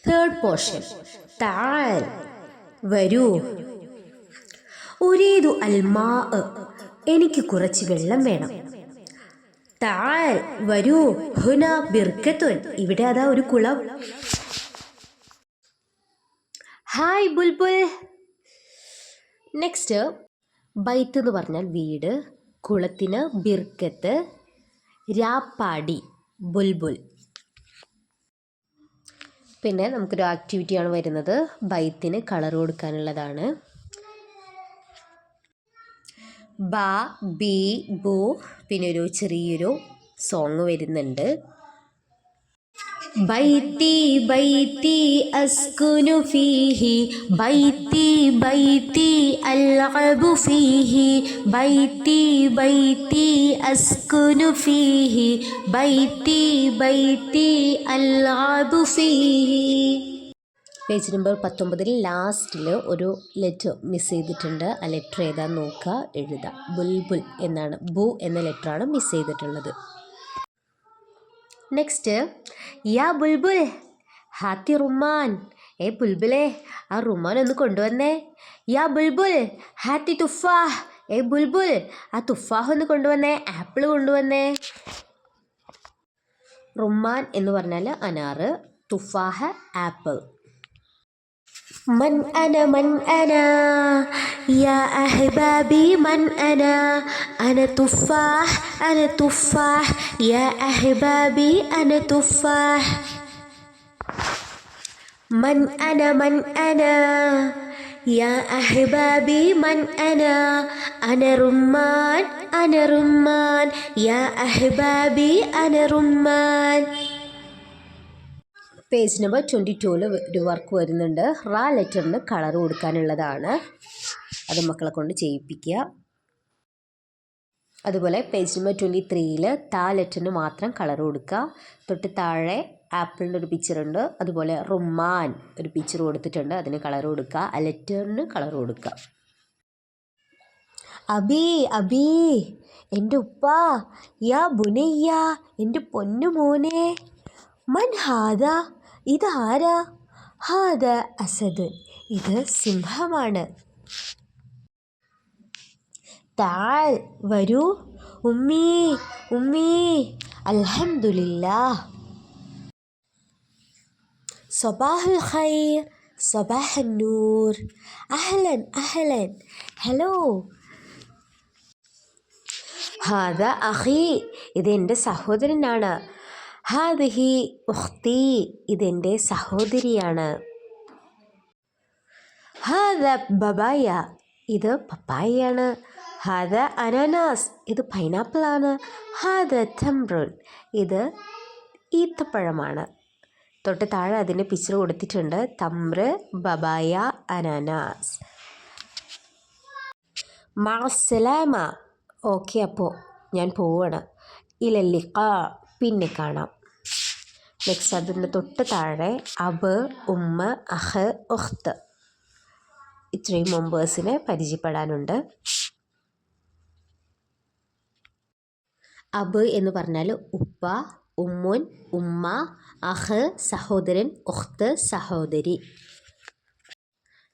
Third portion താൽ വരൂ. ഉരീദു alma, എനിക്ക് കുറച്ച് വെള്ളം വേണം. താൽ വരൂ. ഹുന ബിർക്കത്തുൻ, ഇവിടെ അതാ ഒരു കുളം. ഹായ് ബുൽബുൽ. നെക്സ്റ്റ് ബൈത്ത് എന്ന് പറഞ്ഞാൽ വീട്, കുളത്തിന് ബിർക്കത്ത്, രാപ്പാടി ബുൽബുൽ. പിന്നെ നമുക്കൊരു ആക്ടിവിറ്റിയാണ് വരുന്നത്, ബൈത്തിന് കളർ കൊടുക്കാനുള്ളതാണ്. ബാ ബി ബു, പിന്നെ ഒരു ചെറിയൊരു സോങ് വരുന്നുണ്ട്. ബൈത്തി ബൈത്തി അസ്കുനു ഫീഹി, ബൈത്തി ബൈത്തി അൽഅബു ഫീഹി, ബൈത്തി ബൈത്തി അസ്കുനു ഫീഹി, ബൈത്തി ബൈത്തി അൽഅബു ഫീഹി. പേജ് നമ്പർ 19 ലാസ്റ്റിൽ ഒരു ലെറ്റർ മിസ് ചെയ്തിട്ടുണ്ട്. ആ ലെറ്റർ ഏതാന്ന് നോക്കുക, എഴുതാം. ബുൽബുൽ എന്നാണ്, ബു എന്ന ലെറ്ററാണ് മിസ് ചെയ്തിട്ടുള്ളത്. നെക്സ്റ്റ് യാ ബുൽബുൽ ഹാത്തി റുമാൻ, ബുൽബുലേ ആ റുമാൻ ഒന്ന് കൊണ്ടുവന്നേ. യാ ബുൽബുൽ ഹാത്തി തുഫാഹ്, ബുൽബുൽ ആ തുഫാഹ് ഒന്ന് കൊണ്ടുവന്നേ, ആപ്പിൾ കൊണ്ടുവന്നേ. റുമാൻ എന്ന് പറഞ്ഞാൽ അനാറ്, തുഫാഹ് ആപ്പിൾ. من أنا من أنا يا أحبابي من أنا تفاح أنا تفاح يا أحبابي أنا تفاح. من أنا يا أحبابي من أنا رمان أنا رمان يا أحبابي أنا رمان. പേജ് നമ്പർ 22 ഒരു വർക്ക് വരുന്നുണ്ട്. റാ ലെറ്ററിന് കളർ കൊടുക്കാനുള്ളതാണ്, അത് മക്കളെ കൊണ്ട് ചെയ്യിപ്പിക്കുക. അതുപോലെ പേജ് നമ്പർ 23 താ ലെറ്ററിന് മാത്രം കളർ കൊടുക്കുക. തൊട്ട് താഴെ ആപ്പിളിൻ്റെ ഒരു പിക്ചറുണ്ട്, അതുപോലെ റുമാൻ ഒരു പിക്ചർ കൊടുത്തിട്ടുണ്ട്, അതിന് കളർ കൊടുക്കുക. ആ ലെറ്ററിന് കളർ കൊടുക്കുക. അബി അബി എൻ്റെ ഉപ്പ, യാ ബുനയ്യ എൻ്റെ പൊന്നു മോനെ. മൻ ഹാദ, ഇതാരാ? ഹാദ അസദുൻ, ഇത് സിംഹമാണ്. താൽ വരൂ. ഉമ്മി ഉമ്മി അൽഹംദുലില്ലാഹ്. സബാഹുൽ ഖൈർ സബാഹുൻ നൂർ, അഹ്ലൻ അഹ്ലൻ ഹലോ. ഹാദ അഖി, ഇതെൻ്റെ സഹോദരനാണ്. ഹാദിഹി ഉഖ്തി, ഇതെൻ്റെ സഹോദരിയാണ്. ഹാദ ബബായ, ഇത് പപ്പായയാണ്. ഹാദ അനാനാസ്, ഇത് പൈനാപ്പിളാണ്. ഹാദ തംറുൻ, ഇത് ഈത്തപ്പഴമാണ്. തൊട്ട് താഴെ അതിൻ്റെ പിക്ചർ കൊടുത്തിട്ടുണ്ട്, തംറ് ബബായ അനാനാസ്. മഅസ്സലാമ, ഓക്കെ അപ്പോൾ ഞാൻ പോവാണ്. ഇലല്ലിഖാ, പിന്നെ കാണാം. നെക്സ്റ്റ് അതിൻ്റെ തൊട്ട് താഴെ അബ് ഉമ്മ അഹ് ഉഖ്ത്, ഇത്രയും മെമ്പേഴ്സിനെ പരിചയപ്പെടാനുണ്ട്. അബ് എന്ന് പറഞ്ഞാൽ ഉപ്പ, ഉമ്മുൻ ഉമ്മ, അഹ് സഹോദരൻ, ഉഖ്ത് സഹോദരി.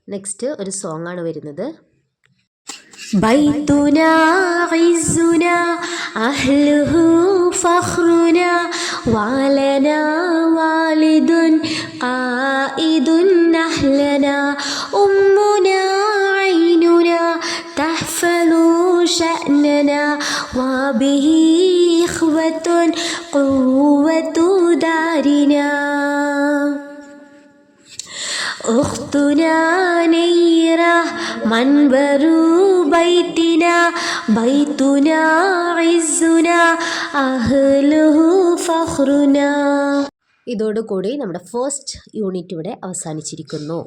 നെക്സ്റ്റ് ഒരു സോങ് ആണ് വരുന്നത്. بيتنا عزنا أهله فخرنا وعلنا والد قائد أهلنا أمنا عيننا تحفظ شأننا وبه إخوة قوة دارنا أختنا نيرة منبر بيتنا بيتنا عزنا أهله فخرنا. ഇതോടുകൂടി നമ്മുടെ ഫസ്റ്റ് യൂണിറ്റ് ഇവിടെ അവസാനിച്ചിരിക്കുന്നു.